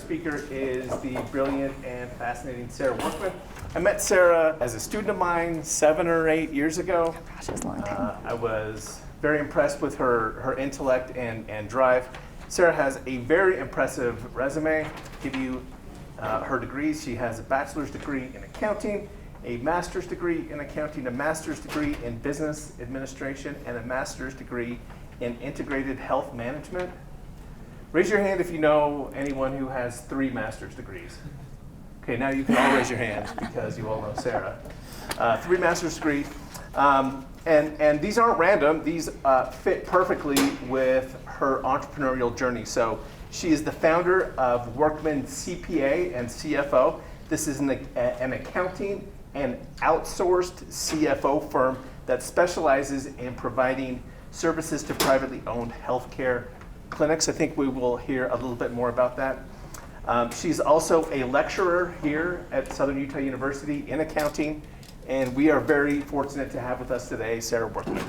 speaker is the brilliant and fascinating Sara Workman. I met Sara as a student of mine 7 or 8 years ago. Gosh, that's a long time. I was very impressed with her intellect and drive. Sara has a very impressive resume. Give you her degrees. She has a bachelor's degree in accounting, a master's degree in accounting, a master's degree in business administration, and a master's degree in integrated health management. Raise your hand if you know anyone who has 3 master's degrees. Okay, now you can all raise your hands because you all know Sara. 3 master's degrees. And these aren't random. These fit perfectly with her entrepreneurial journey. So she is the founder of Workman CPA and CFO. This is an accounting and outsourced CFO firm that specializes in providing services to privately owned healthcare clinics. I think we will hear a little bit more about that. She's also a lecturer here at Southern Utah University in accounting, and we are very fortunate to have with us today Sara Workman.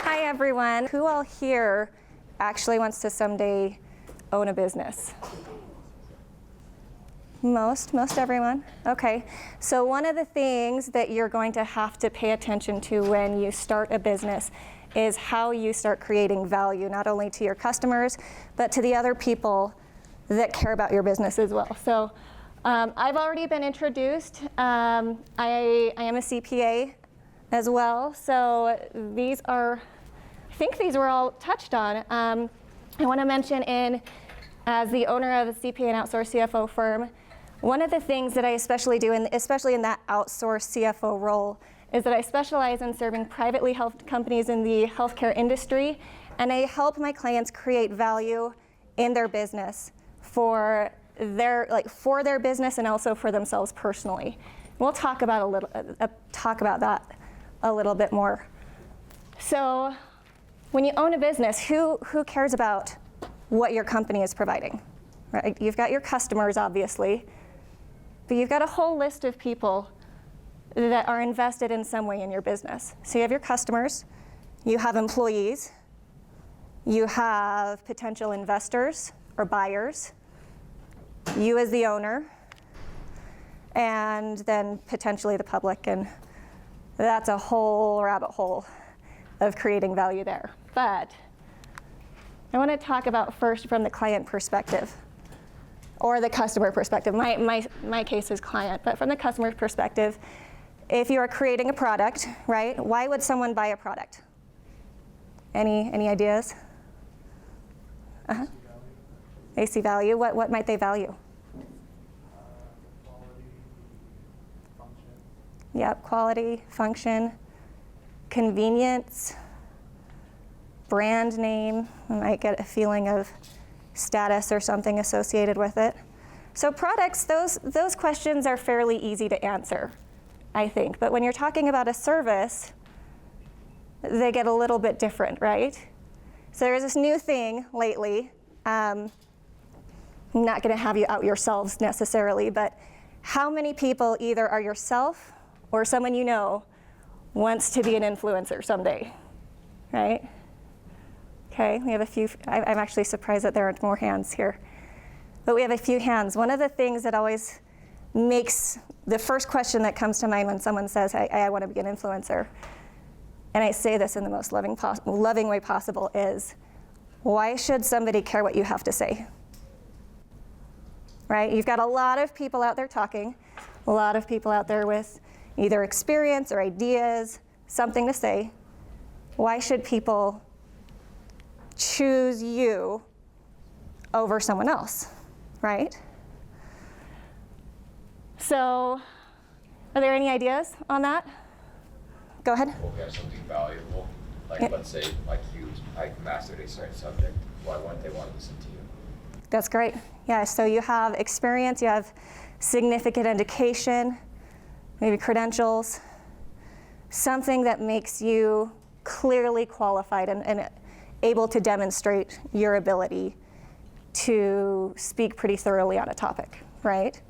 Hi, everyone. Who all here actually wants to someday own a business? Most everyone? Okay. So one of the things that you're going to have to pay attention to when you start a business is how you start creating value, not only to your customers, but to the other people that care about your business as well. So I've already been introduced. I am a CPA as well. So these are, I think these were all touched on. I want to mention as the owner of a CPA and outsourced CFO firm, one of the things that I especially do, especially in that outsourced CFO role, is that I specialize in serving privately held companies in the healthcare industry, and I help my clients create value in their business for their business and also for themselves personally. We'll talk about that a little bit more. So, when you own a business, who cares about what your company is providing? Right? You've got your customers, obviously. But you've got a whole list of people that are invested in some way in your business. So you have your customers, you have employees, you have potential investors or buyers, you as the owner, and then potentially the public, and that's a whole rabbit hole of creating value there. But I want to talk about first from the client perspective. Or the customer perspective. My case is client, but from the customer perspective, if you are creating a product, right, why would someone buy a product? Any ideas? They see value. What might they value? Quality, function. Yep, quality, function, convenience, brand name. You might get a feeling of status or something associated with it. So products, those questions are fairly easy to answer, I think. But when you're talking about a service, they get a little bit different, right? So there's this new thing lately. I'm not going to have you out yourselves necessarily, but how many people either are yourself or someone you know wants to be an influencer someday, right? Okay, we have a few. I'm actually surprised that there aren't more hands here. But we have a few hands. One of the things that always makes the first question that comes to mind when someone says, hey, I want to be an influencer, and I say this in the most loving way possible, is why should somebody care what you have to say? Right? You've got a lot of people out there talking, a lot of people out there with either experience or ideas, something to say. Why should people choose you over someone else, right? So, are there any ideas on that? Go ahead. We'll get something valuable, like let's say, like you mastered a certain subject. Why wouldn't they want to listen to you? That's great. Yeah, so you have experience, you have significant education, maybe credentials, something that makes you clearly qualified and able to demonstrate your ability to speak pretty thoroughly on a topic, right?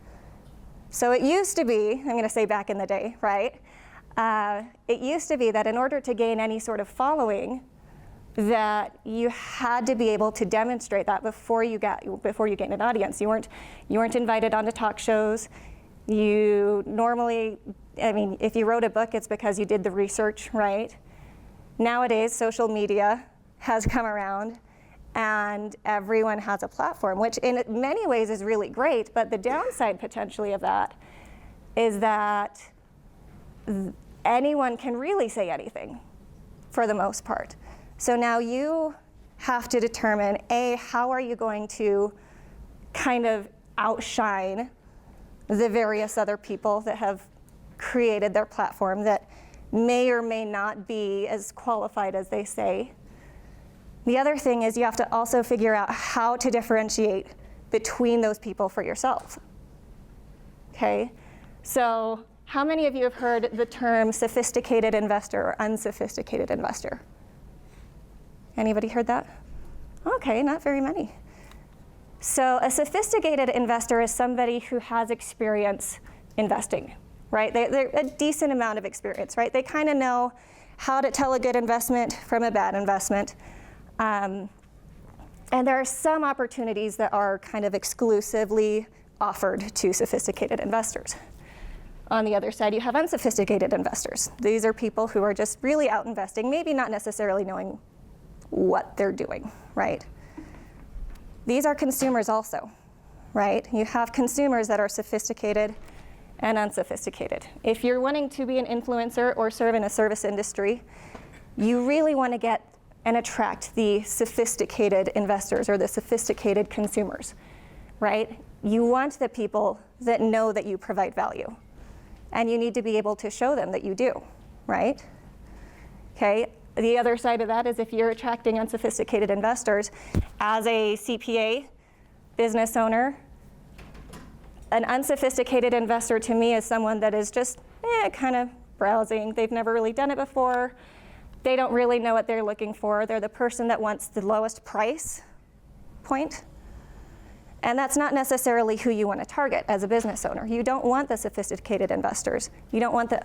So it used to be, I'm going to say back in the day, right? It used to be that in order to gain any sort of following, that you had to be able to demonstrate that before you gained an audience. You weren't invited onto talk shows. You normally, I mean, if you wrote a book, it's because you did the research, right? Nowadays, social media has come around and everyone has a platform, which in many ways is really great, but the downside potentially of that is that anyone can really say anything for the most part. So now you have to determine, A, how are you going to kind of outshine the various other people that have created their platform that may or may not be as qualified as they say. The other thing is you have to also figure out how to differentiate between those people for yourself. Okay? So how many of you have heard the term sophisticated investor or unsophisticated investor? Anybody heard that? Okay, not very many. So a sophisticated investor is somebody who has experience investing, right? They're a decent amount of experience, right? They kind of know how to tell a good investment from a bad investment. And there are some opportunities that are kind of exclusively offered to sophisticated investors. On the other side, you have unsophisticated investors. These are people who are just really out investing, maybe not necessarily knowing what they're doing, right? These are consumers also, right? You have consumers that are sophisticated and unsophisticated. If you're wanting to be an influencer or serve in a service industry, you really want to get and attract the sophisticated investors or the sophisticated consumers, right? You want the people that know that you provide value, and you need to be able to show them that you do, right? Okay, the other side of that is if you're attracting unsophisticated investors, as a CPA, business owner, an unsophisticated investor to me is someone that is just kind of browsing. They've never really done it before. They don't really know what they're looking for. They're the person that wants the lowest price point. And that's not necessarily who you want to target as a business owner. You don't want the sophisticated investors. You don't want the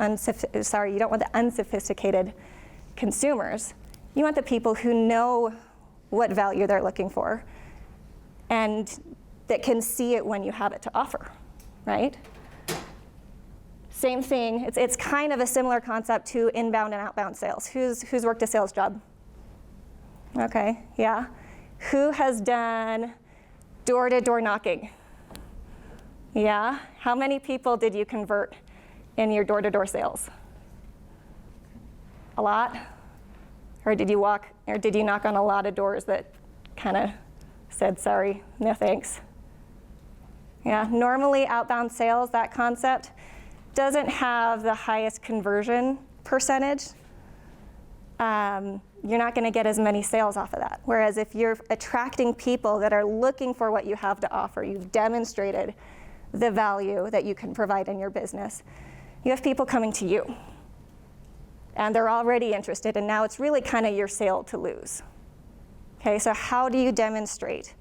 unsophisticated consumers. You want the people who know what value they're looking for and that can see it when you have it to offer, right? Same thing, it's kind of a similar concept to inbound and outbound sales. Who's worked a sales job? Okay, yeah. Who has done door-to-door knocking? Yeah, how many people did you convert in your door-to-door sales? A lot? Or did you knock on a lot of doors that kind of said, sorry, no thanks? Yeah, normally outbound sales, that concept, doesn't have the highest conversion percentage. You're not going to get as many sales off of that. Whereas if you're attracting people that are looking for what you have to offer, you've demonstrated the value that you can provide in your business, you have people coming to you. And they're already interested, and now it's really kind of your sale to lose. Okay, so how do you demonstrate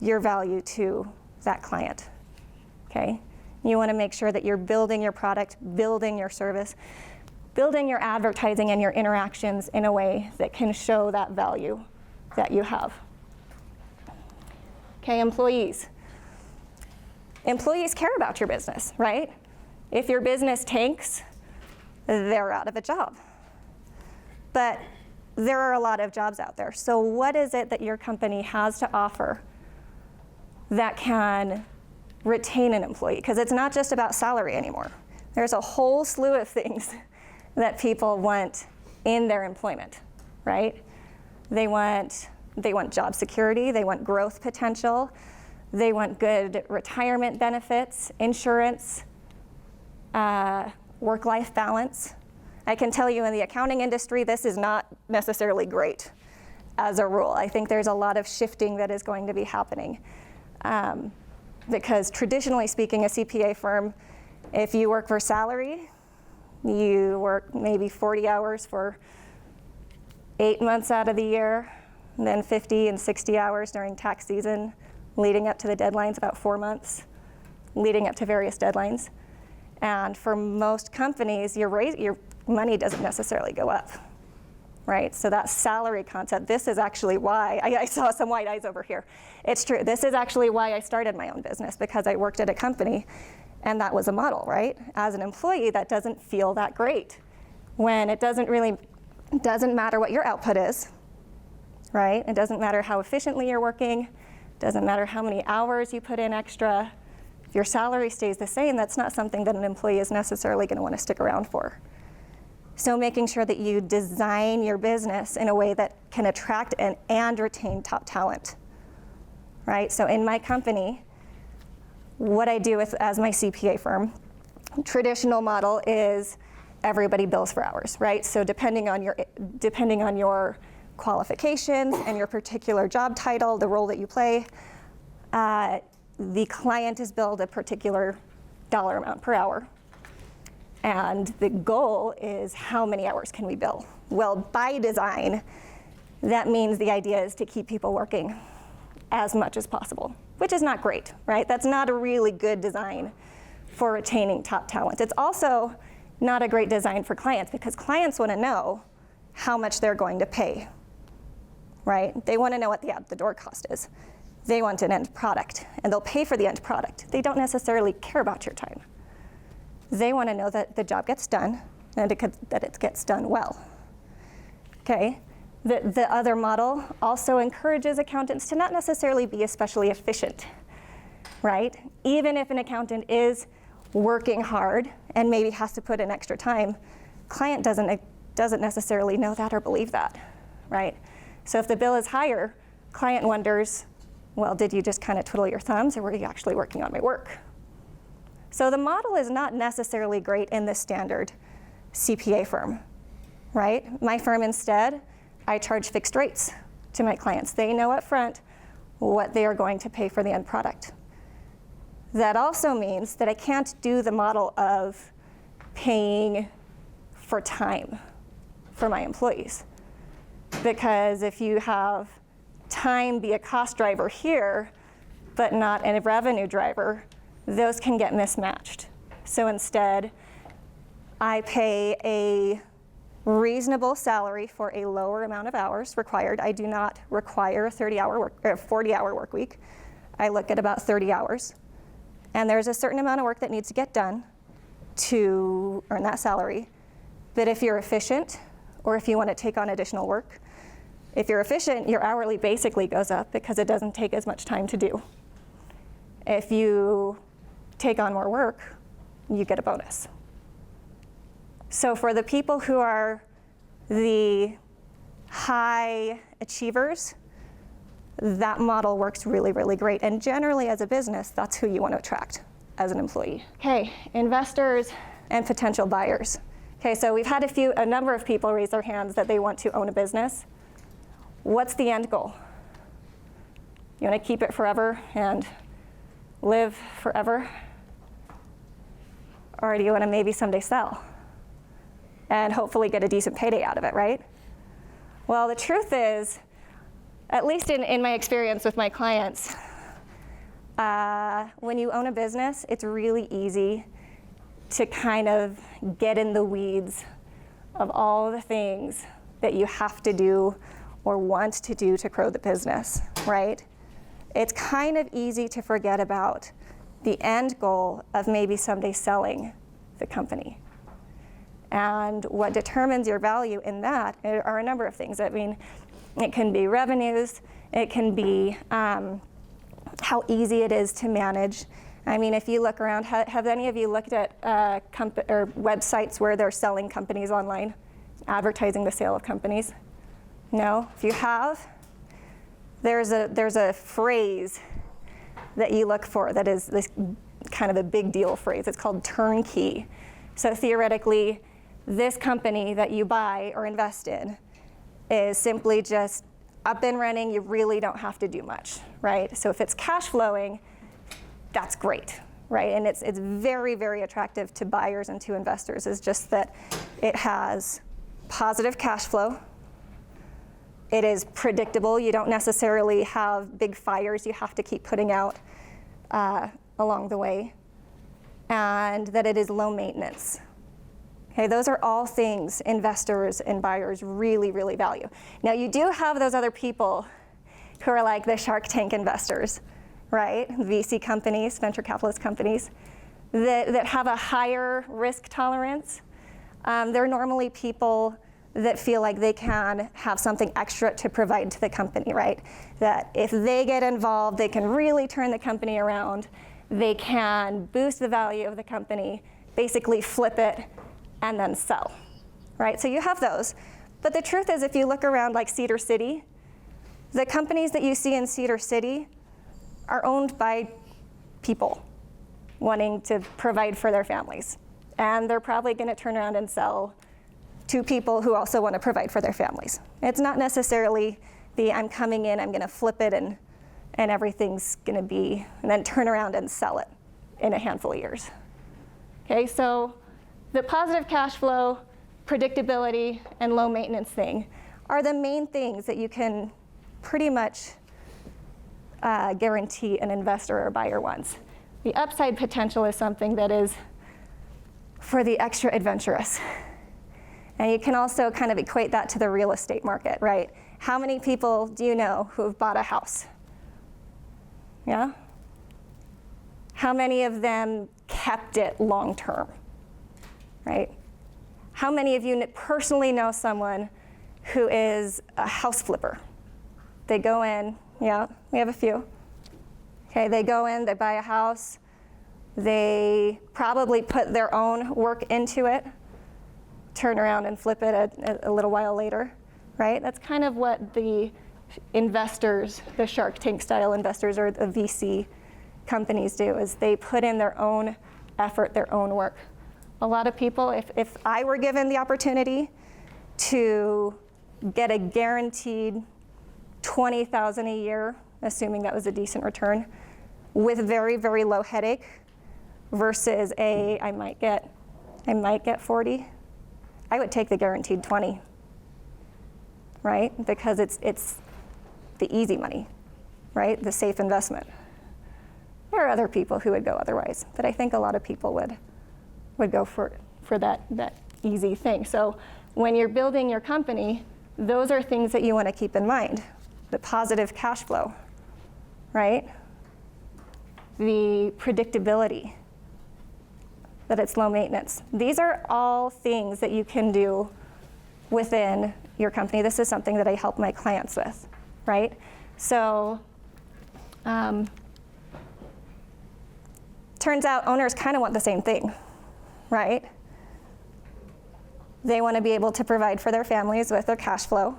your value to that client? Okay, you want to make sure that you're building your product, building your service, building your advertising and your interactions in a way that can show that value that you have. Okay, employees. Employees care about your business, right? If your business tanks, they're out of a job. But there are a lot of jobs out there. So what is it that your company has to offer that can retain an employee? Because it's not just about salary anymore. There's a whole slew of things that people want in their employment, right? They want job security, they want growth potential, they want good retirement benefits, insurance, work-life balance. I can tell you in the accounting industry, this is not necessarily great as a rule. I think there's a lot of shifting that is going to be happening. Because traditionally speaking, a CPA firm, if you work for salary, you work maybe 40 hours for 8 months out of the year, and then 50 and 60 hours during tax season, leading up to the deadlines, about 4 months, leading up to various deadlines. And for most companies, your money doesn't necessarily go up. right? So that salary concept, this is actually why, I saw some white eyes over here. It's true, this is actually why I started my own business, because I worked at a company and that was a model, right? As an employee, that doesn't feel that great when it doesn't matter what your output is, right? It doesn't matter how efficiently you're working, it doesn't matter how many hours you put in extra. If your salary stays the same, that's not something that an employee is necessarily going to want to stick around for. So making sure that you design your business in a way that can attract and retain top talent, right? So in my company, what I do as my CPA firm, traditional model is everybody bills for hours, right? So depending on your qualifications and your particular job title, the role that you play, the client is billed a particular dollar amount per hour. And the goal is how many hours can we bill? Well, by design, that means the idea is to keep people working as much as possible, which is not great, right? That's not a really good design for retaining top talent. It's also not a great design for clients, because clients want to know how much they're going to pay, right? They want to know what the out-the-door cost is. They want an end product, and they'll pay for the end product. They don't necessarily care about your time. They want to know that the job gets done and that it gets done well. Okay? The other model also encourages accountants to not necessarily be especially efficient, right? Even if an accountant is working hard and maybe has to put in extra time, client doesn't necessarily know that or believe that, right? So if the bill is higher, client wonders, well, did you just kind of twiddle your thumbs, or were you actually working on my work? So the model is not necessarily great in the standard CPA firm, right? My firm instead, I charge fixed rates to my clients. They know up front what they are going to pay for the end product. That also means that I can't do the model of paying for time for my employees. Because if you have time be a cost driver here, but not a revenue driver, those can get mismatched. So instead, I pay a reasonable salary for a lower amount of hours required. I do not require a 40-hour work week. I look at about 30 hours. And there's a certain amount of work that needs to get done to earn that salary. But if you're efficient, or if you want to take on additional work, if you're efficient, your hourly basically goes up because it doesn't take as much time to do. If you take on more work, you get a bonus. So for the people who are the high achievers, that model works really, really great. And generally as a business, that's who you want to attract as an employee. Okay, investors and potential buyers. Okay, so we've had a number of people raise their hands that they want to own a business. What's the end goal? You want to keep it forever and live forever? Or do you want to maybe someday sell and hopefully get a decent payday out of it, right? Well, the truth is, at least in my experience with my clients, when you own a business, it's really easy to kind of get in the weeds of all the things that you have to do or want to do to grow the business, right? It's kind of easy to forget about the end goal of maybe someday selling the company. And what determines your value in that are a number of things. I mean, it can be revenues, it can be how easy it is to manage. I mean, if you look around, have any of you looked at websites where they're selling companies online, advertising the sale of companies? No? If you have, there's a phrase that you look for that is this kind of a big deal phrase. It's called turnkey. So theoretically, this company that you buy or invest in is simply just up and running. You really don't have to do much, right? So if it's cash flowing, that's great, right? And it's very, very attractive to buyers and to investors. Is just that it has positive cash flow. It is predictable. You don't necessarily have big fires you have to keep putting out along the way. And that it is low maintenance. Okay, those are all things investors and buyers really, really value. Now, you do have those other people who are like the Shark Tank investors, right? VC companies, venture capitalist companies, that have a higher risk tolerance. They're normally people that feel like they can have something extra to provide to the company, right? That if they get involved, they can really turn the company around. They can boost the value of the company, basically flip it, and then sell, right? So you have those. But the truth is, if you look around like Cedar City, the companies that you see in Cedar City are owned by people wanting to provide for their families. And they're probably going to turn around and sell to people who also want to provide for their families. It's not necessarily the I'm coming in, I'm going to flip it, and everything's going to be, and then turn around and sell it in a handful of years. Okay, so the positive cash flow, predictability, and low maintenance thing are the main things that you can pretty much guarantee an investor or buyer wants. The upside potential is something that is for the extra adventurous. And you can also kind of equate that to the real estate market, right? How many people do you know who have bought a house? Yeah? How many of them kept it long term, right? How many of you personally know someone who is a house flipper? They go in, yeah, we have a few. Okay, they go in, they buy a house, they probably put their own work into it, turn around and flip it a little while later, right? That's kind of what the investors, the Shark Tank style investors or the VC companies do, is they put in their own effort, their own work. A lot of people, if I were given the opportunity to get a guaranteed $20,000 a year, assuming that was a decent return, with very, very low headache, versus I might get 40, I would take the guaranteed 20, right? Because it's the easy money, right? The safe investment. There are other people who would go otherwise, but I think a lot of people would go for that easy thing. So when you're building your company, those are things that you want to keep in mind. The positive cash flow, right? The predictability, that it's low maintenance. These are all things that you can do within your company. This is something that I help my clients with, right? So turns out owners kind of want the same thing, right? They want to be able to provide for their families with their cash flow.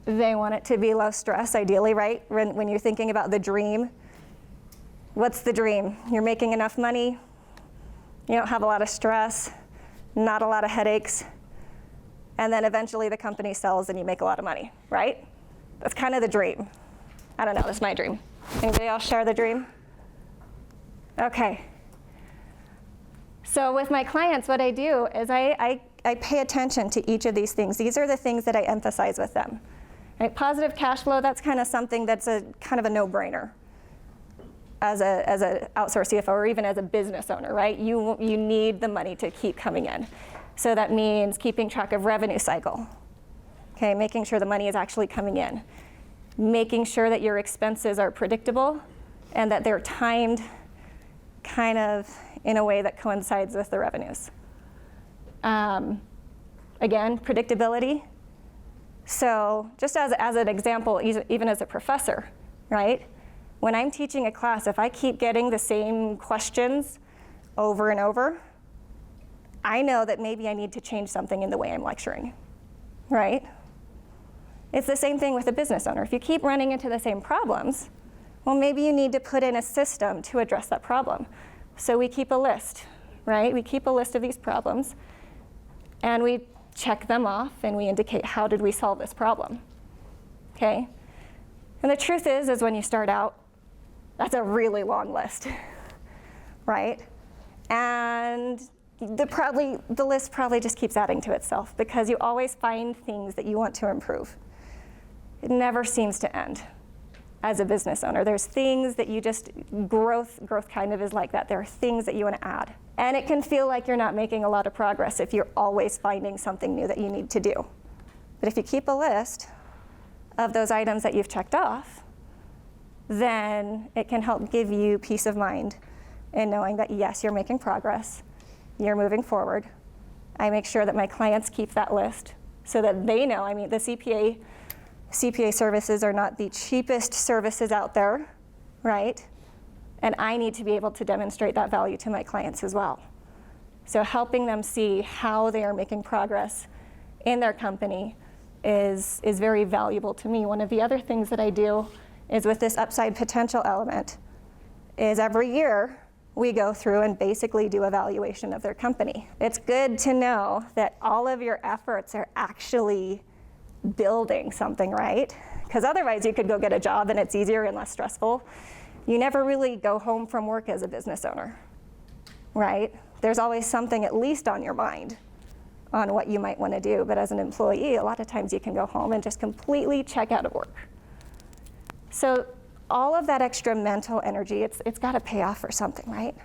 They want it to be low stress, ideally, right? When you're thinking about the dream, what's the dream? You're making enough money, you don't have a lot of stress, not a lot of headaches, and then eventually the company sells and you make a lot of money, right? That's kind of the dream. I don't know, that's my dream. Anybody else share the dream? Okay. So with my clients, what I do is I pay attention to each of these things. These are the things that I emphasize with them. Right? Positive cash flow, that's kind of something that's a kind of a no-brainer as a outsourced CFO or even as a business owner, right? You need the money to keep coming in. So that means keeping track of revenue cycle, okay? Making sure the money is actually coming in. Making sure that your expenses are predictable and that they're timed kind of in a way that coincides with the revenues. Again, predictability. So just as an example, even as a professor, right? When I'm teaching a class, if I keep getting the same questions over and over, I know that maybe I need to change something in the way I'm lecturing, right? It's the same thing with a business owner. If you keep running into the same problems, well, maybe you need to put in a system to address that problem. So we keep a list, right? We keep a list of these problems, and we check them off, and we indicate how did we solve this problem, okay? And the truth is when you start out, that's a really long list, right? And the list probably just keeps adding to itself because you always find things that you want to improve. It never seems to end as a business owner. There's things that you just, growth kind of is like that. There are things that you want to add And it can feel like you're not making a lot of progress if you're always finding something new that you need to do. But if you keep a list of those items that you've checked off, then it can help give you peace of mind in knowing that, yes, you're making progress, you're moving forward. I make sure that my clients keep that list so that they know. I mean, the CPA services are not the cheapest services out there, right? And I need to be able to demonstrate that value to my clients as well. So helping them see how they are making progress in their company is very valuable to me. One of the other things that I do is with this upside potential element is every year we go through and basically do evaluation of their company. It's good to know that all of your efforts are actually building something, right? Because otherwise you could go get a job and it's easier and less stressful. You never really go home from work as a business owner, right? There's always something at least on your mind on what you might want to do. But as an employee, a lot of times you can go home and just completely check out of work. So all of that extra mental energy, it's got to pay off for something, right?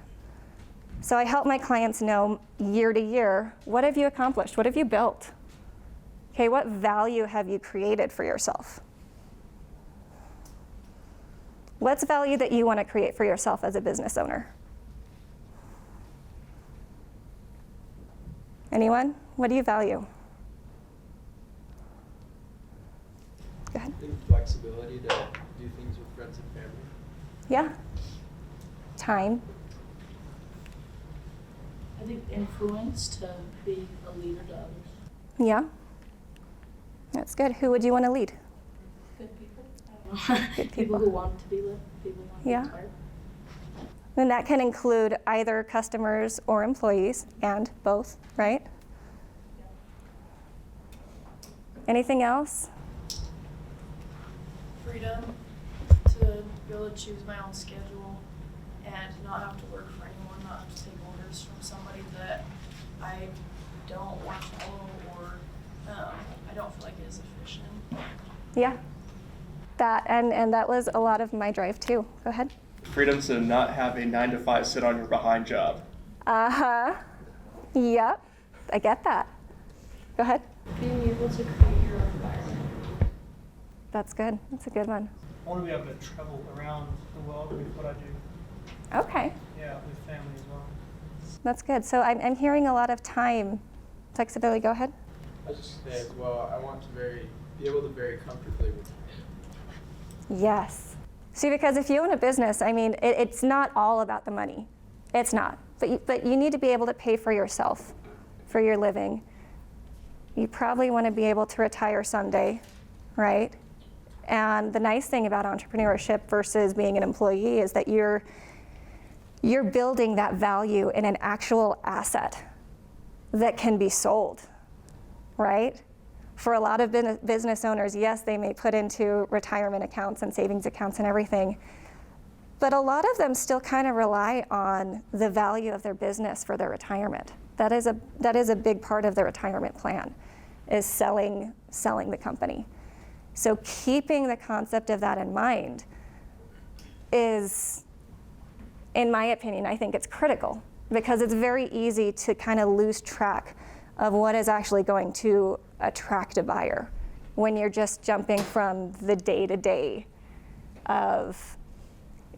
So I help my clients know year to year, what have you accomplished? What have you built? Okay, what value have you created for yourself? What's value that you want to create for yourself as a business owner? Anyone? What do you value? Go ahead. I think flexibility to do things with friends and family. Yeah. Time. I think influence to be a leader to others. Yeah. That's good. Who would you want to lead? Good people. I don't know. Good People people. who want to be led. People who want to Yeah. be inspired. And that can include either customers or employees, and both, right? Anything else? Freedom to be able to choose my own schedule and not have to work for anyone, not have to take orders from somebody that I don't want to follow or I don't feel like it is efficient. Yeah. That, and that was a lot of my drive too. Go ahead. Freedom to not have a 9-to-5 sit on your behind job. Uh-huh. Yep. I get that. Go ahead. Being able to create your own environment. That's good. That's a good one. I want to be able to travel around the world with what I do. Okay. Yeah, with family as well. That's good. So I'm hearing a lot of time flexibility. Go ahead. I was just say as well, I want to be able to very comfortably retire. Yes. See, because if you own a business, I mean, it's not all about the money. It's not. But you need to be able to pay for yourself, for your living. You probably want to be able to retire someday, right? And the nice thing about entrepreneurship versus being an employee is that you're building that value in an actual asset that can be sold, right? For a lot of business owners, yes, they may put into retirement accounts and savings accounts and everything, but a lot of them still kind of rely on the value of their business for their retirement. That is a big part of their retirement plan, is selling the company. So keeping the concept of that in mind is, in my opinion, I think it's critical, because it's very easy to kind of lose track of what is actually going to attract a buyer when you're just jumping from the day-to-day of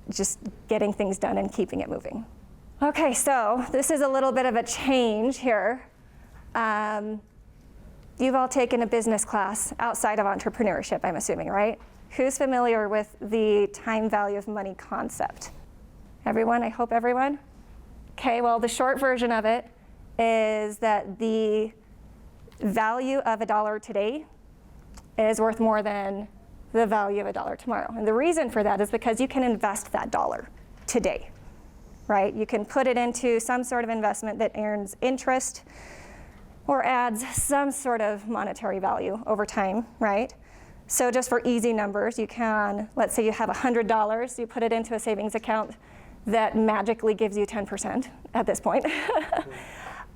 just getting things done and keeping it moving. Okay, so this is a little bit of a change here. You've all taken a business class outside of entrepreneurship, I'm assuming, right? Who's familiar with the time value of money concept? Everyone? I hope everyone? Okay, well, the short version of it is that the value of $1 today is worth more than the value of $1 tomorrow. And the reason for that is because you can invest that dollar today, right? You can put it into some sort of investment that earns interest or adds some sort of monetary value over time, right? So just for easy numbers, you can, let's say you have $100, you put it into a savings account that magically gives you 10% at this point.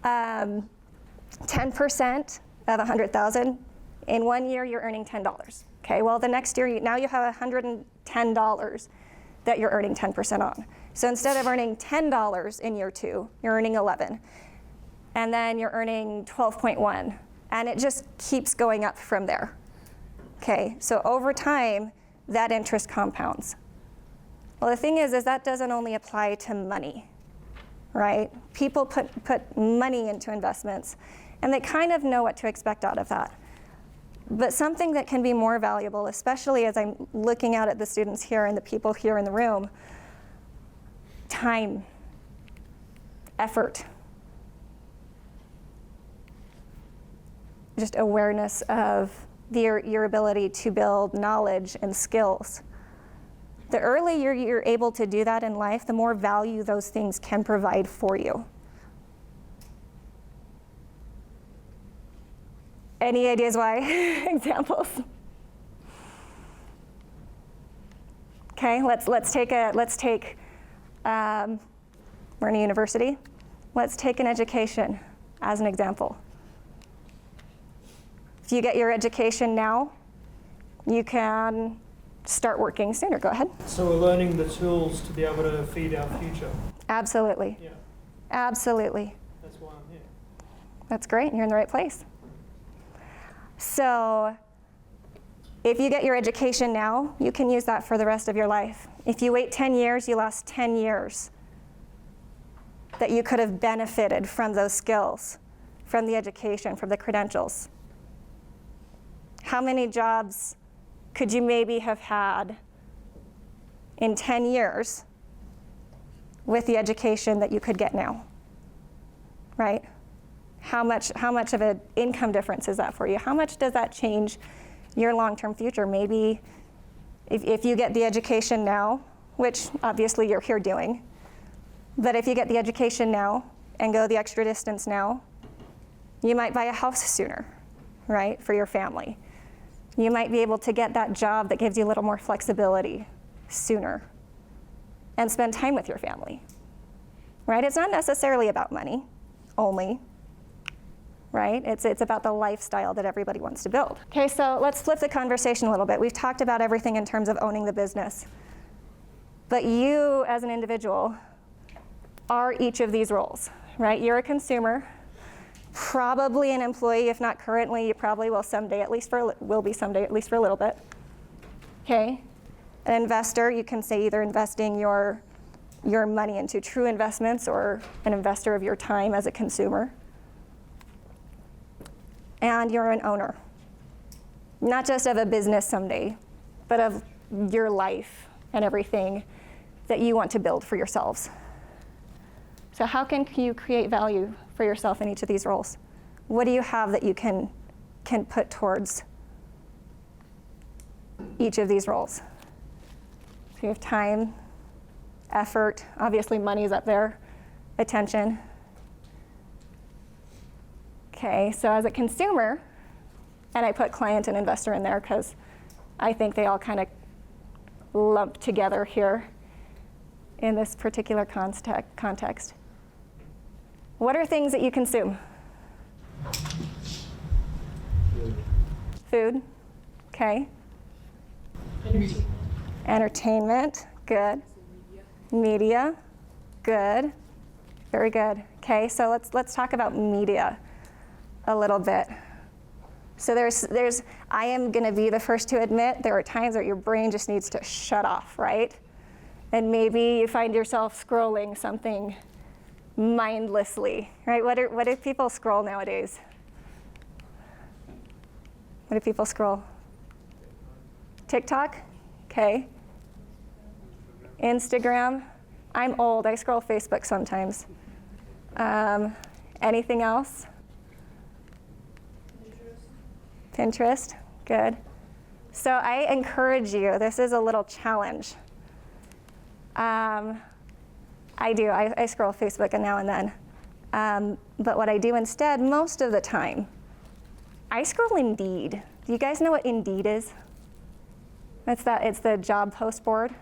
10% of 100,000, in 1 year you're earning $10. Okay, well the next year now you have $110 that you're earning 10% on. So instead of earning $10 in year 2, you're earning 11. And then you're earning 12.1. And it just keeps going up from there. Okay, so over time, that interest compounds. Well, the thing is that doesn't only apply to money, right? People put money into investments, and they kind of know what to expect out of that. But something that can be more valuable, especially as I'm looking out at the students here and the people here in the room, time, effort, just awareness of your ability to build knowledge and skills. The earlier you're able to do that in life, the more value those things can provide for you. Any ideas why? Examples? Okay, let's take we're in a university. Let's take an education as an example. If you get your education now, you can start working sooner. Go ahead. So we're learning the tools to be able to feed our future. Absolutely. Yeah, Absolutely. that's why I'm here. That's great. You're in the right place. So if you get your education now, you can use that for the rest of your life. If you wait 10 years, you lost 10 years that you could have benefited from those skills, from the education, from the credentials. How many jobs could you maybe have had in 10 years with the education that you could get now, right? How much of an income difference is that for you? How much does that change your long-term future? Maybe if you get the education now, which obviously you're here doing, but if you get the education now and go the extra distance now, you might buy a house sooner, right, for your family. You might be able to get that job that gives you a little more flexibility sooner and spend time with your family, right? It's not necessarily about money only, right? It's about the lifestyle that everybody wants to build. Okay, so let's flip the conversation a little bit. We've talked about everything in terms of owning the business. But you, as an individual, are each of these roles, right? You're a consumer, probably an employee. If not currently, you probably will someday, will be someday, at least for a little bit. Okay, an investor, you can say either investing your money into true investments or an investor of your time as a consumer. And you're an owner, not just of a business someday, but of your life and everything that you want to build for yourselves. So how can you create value for yourself in each of these roles? What do you have that you can put towards each of these roles? So you have time, effort, obviously money's up there, attention. Okay, so as a consumer, and I put client and investor in there because I think they all kind of lump together here in this particular context. What are things that you consume? Food, okay. Entertainment, good. Media, good. Very good. Okay, so let's talk about media a little bit. So I am going to be the first to admit there are times where your brain just needs to shut off, right? And maybe you find yourself scrolling something mindlessly, right? What do people scroll nowadays? What do people scroll? TikTok? Okay. Instagram? I'm old, I scroll Facebook sometimes. Anything else? Pinterest, good. So I encourage you, this is a little challenge. I scroll Facebook now and then. But what I do instead, most of the time, I scroll Indeed. Do you guys know what Indeed is? It's the job post board,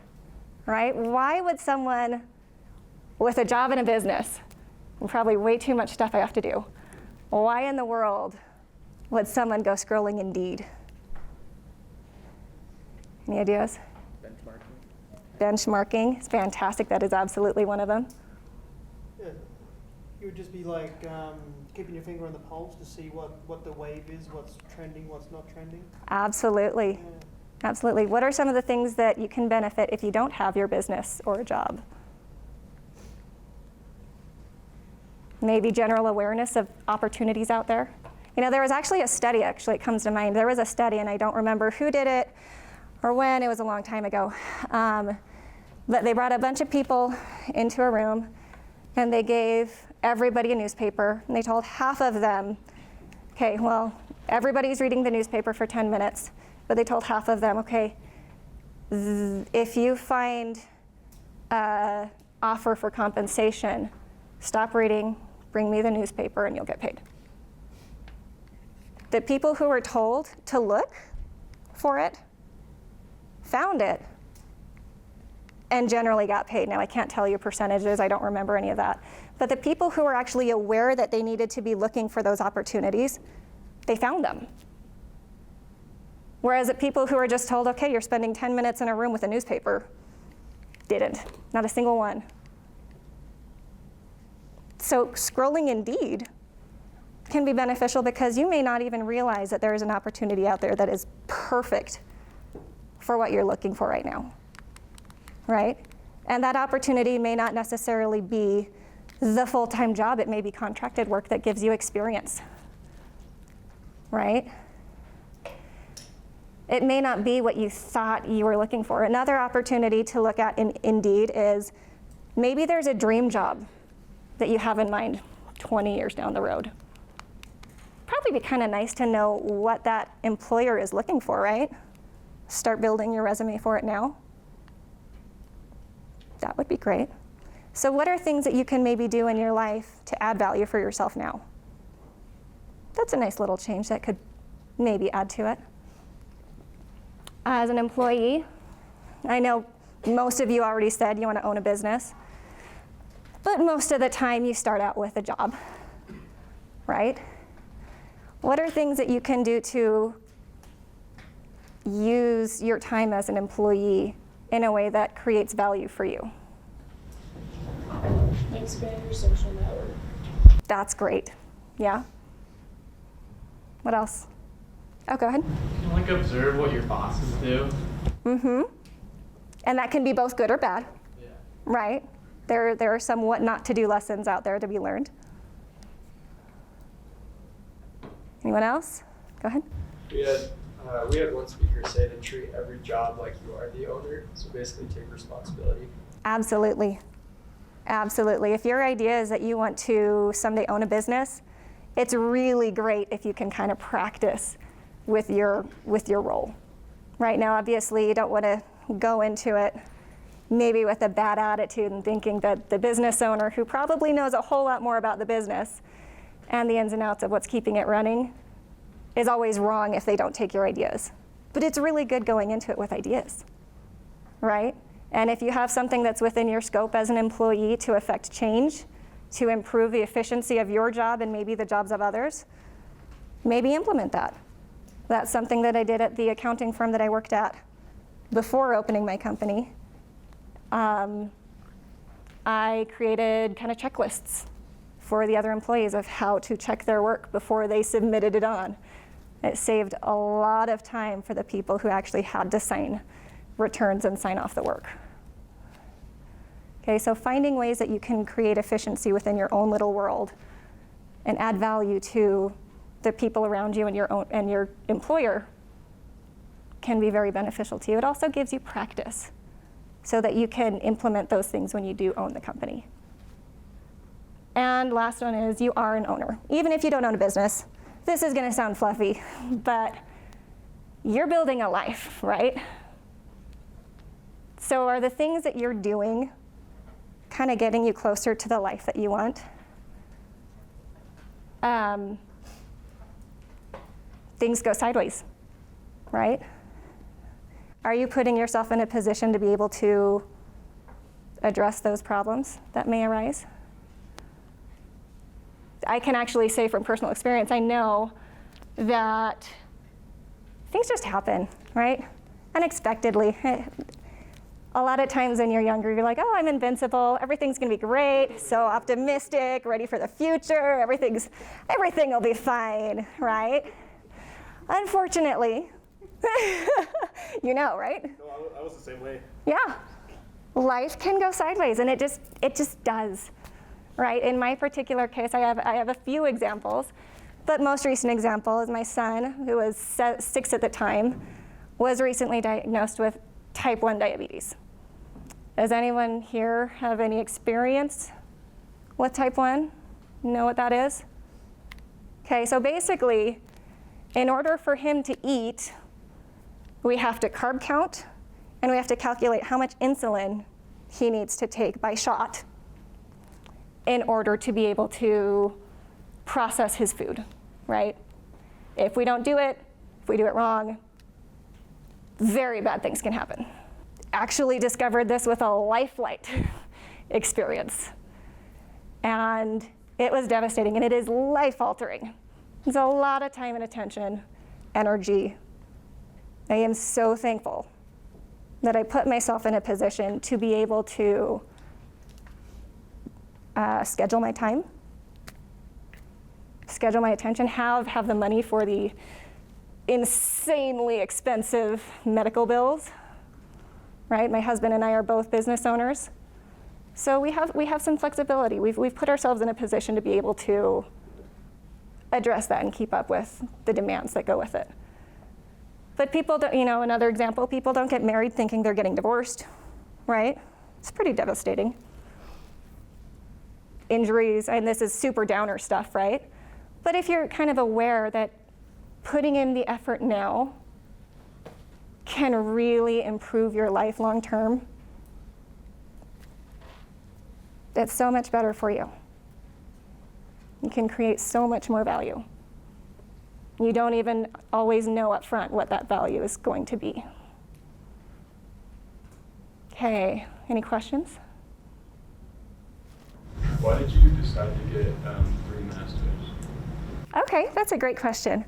right? Why would someone with a job and a business, probably way too much stuff I have to do, why in the world would someone go scrolling Indeed? Any ideas? Benchmarking is fantastic. That is absolutely one of them. Yeah. It would just be like keeping your finger on the pulse to see what the wave is, what's trending, what's not trending. Absolutely. Yeah. Absolutely. What are some of the things that you can benefit if you don't have your business or a job? Maybe general awareness of opportunities out there. You know, there was actually a study, it comes to mind. There was a study, and I don't remember who did it or when. It was a long time ago. But they brought a bunch of people into a room, and they gave everybody a newspaper, and they told half of them, okay, well, everybody's reading the newspaper for 10 minutes, but they told half of them, okay, if you find an offer for compensation, stop reading, bring me the newspaper, and you'll get paid. The people who were told to look for it found it and generally got paid. Now, I can't tell you percentages, I don't remember any of that. But the people who were actually aware that they needed to be looking for those opportunities, they found them. Whereas the people who were just told, okay, you're spending 10 minutes in a room with a newspaper, didn't. Not a single one. So scrolling Indeed can be beneficial because you may not even realize that there is an opportunity out there that is perfect for what you're looking for right now, right? And that opportunity may not necessarily be the full-time job. It may be contracted work that gives you experience, right? It may not be what you thought you were looking for. Another opportunity to look at in Indeed is maybe there's a dream job that you have in mind 20 years down the road. Probably be kind of nice to know what that employer is looking for, right? Start building your resume for it now. That would be great. So what are things that you can maybe do in your life to add value for yourself now? That's a nice little change that could maybe add to it. As an employee, I know most of you already said you want to own a business, but most of the time you start out with a job, right? What are things that you can do to use your time as an employee in a way that creates value for you? Expand your social network. That's great. Yeah? What else? Oh, go ahead. You like observe what your bosses do. Mm-hmm. And that can be both good or bad, Yeah. right? There are some what not to do lessons out there to be learned. Anyone else? Go ahead. We had one speaker say to treat every job like you are the owner, so basically take responsibility. Absolutely. Absolutely. If your idea is that you want to someday own a business, it's really great if you can kind of practice with your role. Right now, obviously, you don't want to go into it maybe with a bad attitude and thinking that the business owner, who probably knows a whole lot more about the business and the ins and outs of what's keeping it running, is always wrong if they don't take your ideas. But it's really good going into it with ideas, right? And if you have something that's within your scope as an employee to affect change, to improve the efficiency of your job and maybe the jobs of others, maybe implement that. That's something that I did at the accounting firm that I worked at before opening my company. I created kind of checklists for the other employees of how to check their work before they submitted it on. It saved a lot of time for the people who actually had to sign returns and sign off the work. Okay, so finding ways that you can create efficiency within your own little world and add value to the people around you and your employer can be very beneficial to you. It also gives you practice so that you can implement those things when you do own the company. And last one is you are an owner. Even if you don't own a business, this is going to sound fluffy, but you're building a life, right? So are the things that you're doing kind of getting you closer to the life that you want? Things go sideways, right? Are you putting yourself in a position to be able to address those problems that may arise? I can actually say from personal experience, I know that things just happen, right? Unexpectedly. A lot of times when you're younger, you're like, oh, I'm invincible, everything's gonna be great, so optimistic, ready for the future, everything will be fine, right? Unfortunately, you know, right? No, I was the same way. Yeah, life can go sideways, and it just does, right? In my particular case, I have a few examples, but most recent example is my son, who was 6 at the time, was recently diagnosed with type 1 diabetes. Does anyone here have any experience with type 1? Know what that is? Okay, so basically, in order for him to eat, we have to carb count, and we have to calculate how much insulin he needs to take by shot in order to be able to process his food, right? If we don't do it, if we do it wrong, very bad things can happen. Actually discovered this with a life flight experience. And it was devastating, and it is life altering. It's a lot of time and attention, energy. I am so thankful that I put myself in a position to be able to schedule my time, schedule my attention, have the money for the insanely expensive medical bills, right? My husband and I are both business owners. So we have some flexibility. We've put ourselves in a position to be able to address that and keep up with the demands that go with it. But people don't, another example, people don't get married thinking they're getting divorced, right? It's pretty devastating. Injuries, and this is super downer stuff, right? But if you're kind of aware that putting in the effort now can really improve your life long term, it's so much better for you. You can create so much more value. You don't even always know up front what that value is going to be. Okay, any questions? Why did you decide to get 3 masters? Okay, that's a great question.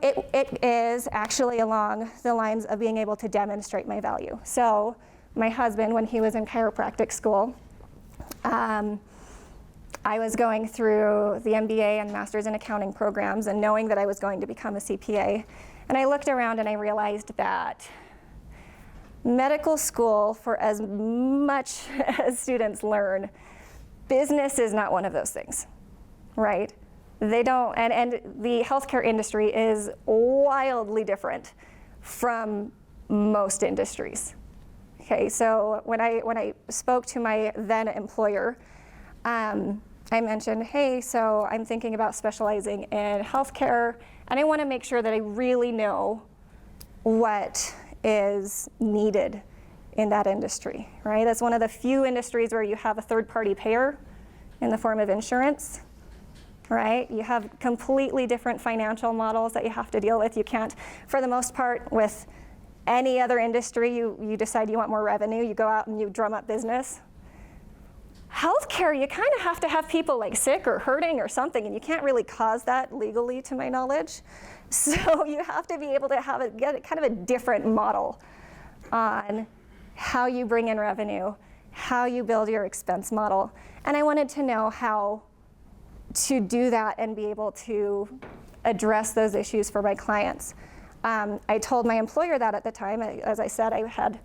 It is actually along the lines of being able to demonstrate my value. So my husband, when he was in chiropractic school, I was going through the MBA and Masters in accounting programs and knowing that I was going to become a CPA. And I looked around and I realized that medical school, for as much as students learn, business is not one of those things, right? They don't, and the healthcare industry is wildly different from most industries. Okay, so when I spoke to my then employer, I mentioned, hey, so I'm thinking about specializing in healthcare, and I want to make sure that I really know what is needed in that industry, right? That's one of the few industries where you have a third-party payer in the form of insurance, right? You have completely different financial models that you have to deal with. You can't, for the most part, with any other industry, you decide you want more revenue, you go out and you drum up business. Healthcare, you kind of have to have people like sick or hurting or something, and you can't really cause that legally, to my knowledge. So you have to be able to get kind of a different model on how you bring in revenue, how you build your expense model. And I wanted to know how to do that and be able to address those issues for my clients. I told my employer that at the time. As I said, I had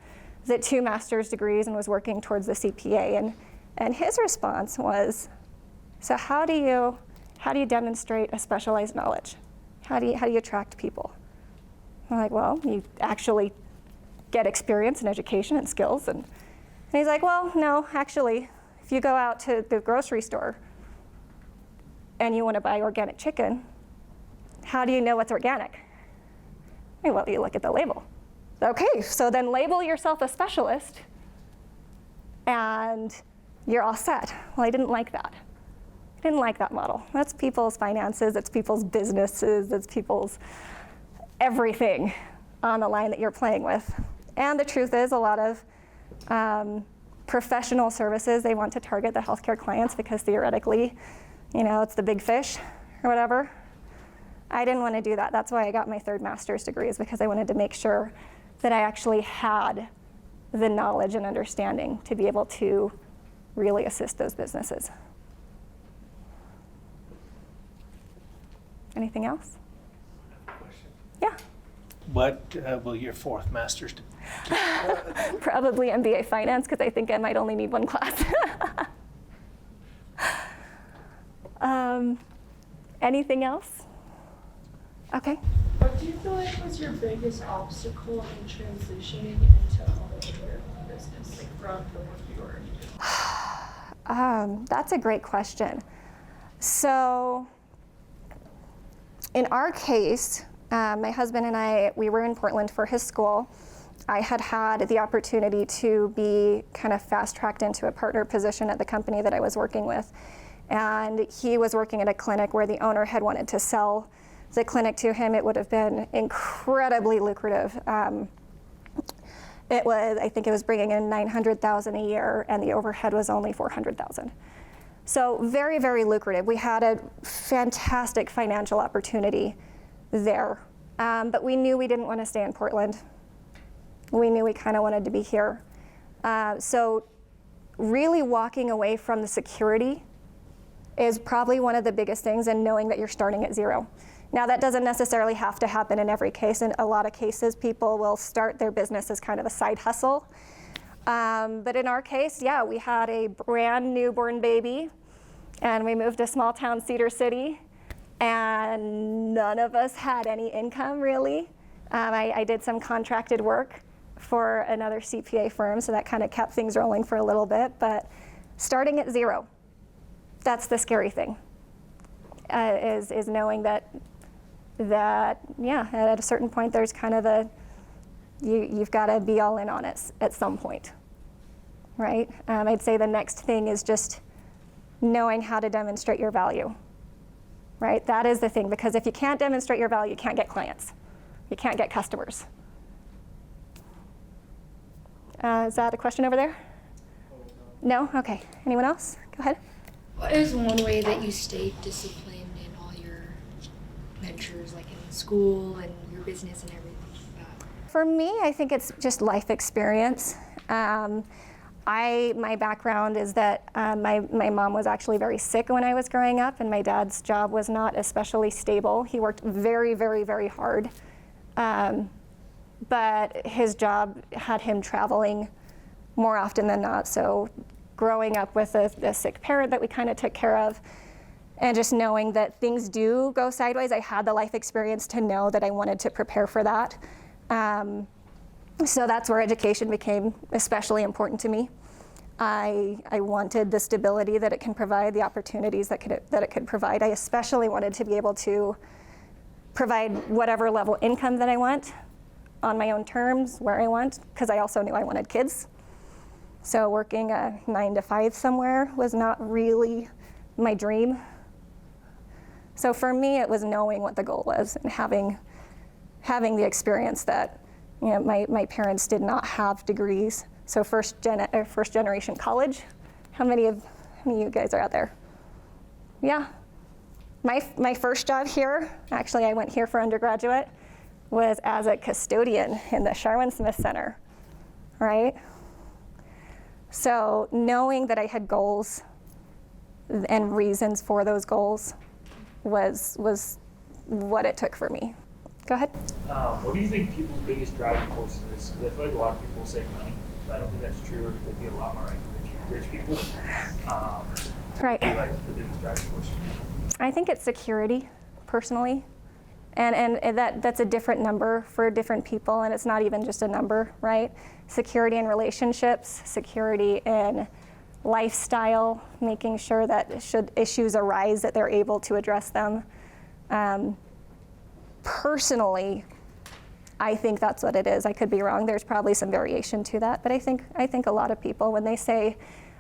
the 2 master's degrees and was working towards the CPA. And his response was, so how do you demonstrate a specialized knowledge? How do you attract people? I'm like, well, you actually get experience and education and skills. And he's like, well, no, actually, if you go out to the grocery store and you want to buy organic chicken, how do you know what's organic? Well, you look at the label. Okay, so then label yourself a specialist and you're all set. Well, I didn't like that. I didn't like that model. That's people's finances, it's people's businesses, it's people's everything on the line that you're playing with. And the truth is, a lot of professional services, they want to target the healthcare clients because theoretically, it's the big fish or whatever. I didn't want to do that. That's why I got my 3rd master's degree, is because I wanted to make sure that I actually had the knowledge and understanding to be able to really assist those businesses. Anything else? Yeah. What will your fourth master's do? Probably MBA finance, because I think I might only need one class. Anything else? Okay. What do you feel like was your biggest obstacle in transitioning into owning your business, like from the work you already do? That's a great question. So, in our case, my husband and I, we were in Portland for his school. I had the opportunity to be kind of fast-tracked into a partner position at the company that I was working with. And he was working at a clinic where the owner had wanted to sell the clinic to him. It would have been incredibly lucrative. I think it was bringing in $900,000 a year, and the overhead was only $400,000. So very, very lucrative. We had a fantastic financial opportunity there, but we knew we didn't want to stay in Portland. We knew we kind of wanted to be here. So really walking away from the security is probably one of the biggest things, and knowing that you're starting at zero. Now, that doesn't necessarily have to happen in every case. In a lot of cases, people will start their business as kind of a side hustle. But in our case, yeah, we had a brand newborn baby, and we moved to small town Cedar City, and none of us had any income, really. I did some contracted work for another CPA firm, so that kind of kept things rolling for a little bit, but starting at zero, that's the scary thing, is knowing that yeah, at a certain point there's kind of you've got to be all in on it at some point, right? I'd say the next thing is just knowing how to demonstrate your value, right? That is the thing, because if you can't demonstrate your value, you can't get clients. You can't get customers. Is that a question over there? No? Okay. Anyone else? Go ahead. What is one way that you stayed disciplined in all your ventures, like in school and your business and everything like that? For me, I think it's just life experience. My background is that my mom was actually very sick when I was growing up, and my dad's job was not especially stable. He worked very, very, very hard. But his job had him traveling more often than not. So growing up with a sick parent that we kind of took care of, and just knowing that things do go sideways, I had the life experience to know that I wanted to prepare for that. So that's where education became especially important to me. I wanted the stability that it can provide, the opportunities that it could provide. I especially wanted to be able to provide whatever level income that I want on my own terms, where I want, because I also knew I wanted kids. So working a 9 to 5 somewhere was not really my dream. So for me, it was knowing what the goal was and having the experience that, you know, my parents did not have degrees. So first generation college. How many of you guys are out there? Yeah. My first job here, actually I went here for undergraduate, was as a custodian in the Sharwin Smith Center, right? So knowing that I had goals and reasons for those goals was what it took for me. Go ahead. What do you think people's biggest driving force is? Because I feel like a lot of people say money, but I don't think that's true. There'd be a lot more like rich people. Right. Like the biggest driving force. I think it's security, personally. And that's a different number for different people, and it's not even just a number, right? Security in relationships, security in lifestyle, making sure that should issues arise that they're able to address them. Personally, I think that's what it is. I could be wrong. There's probably some variation to that, but I think a lot of people, when they say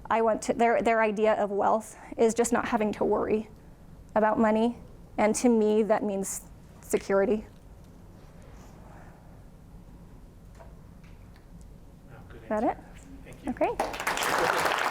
I want to, their idea of wealth is just not having to worry about money, and to me that means security. Oh, good Is that answer. it? Thank you. Okay.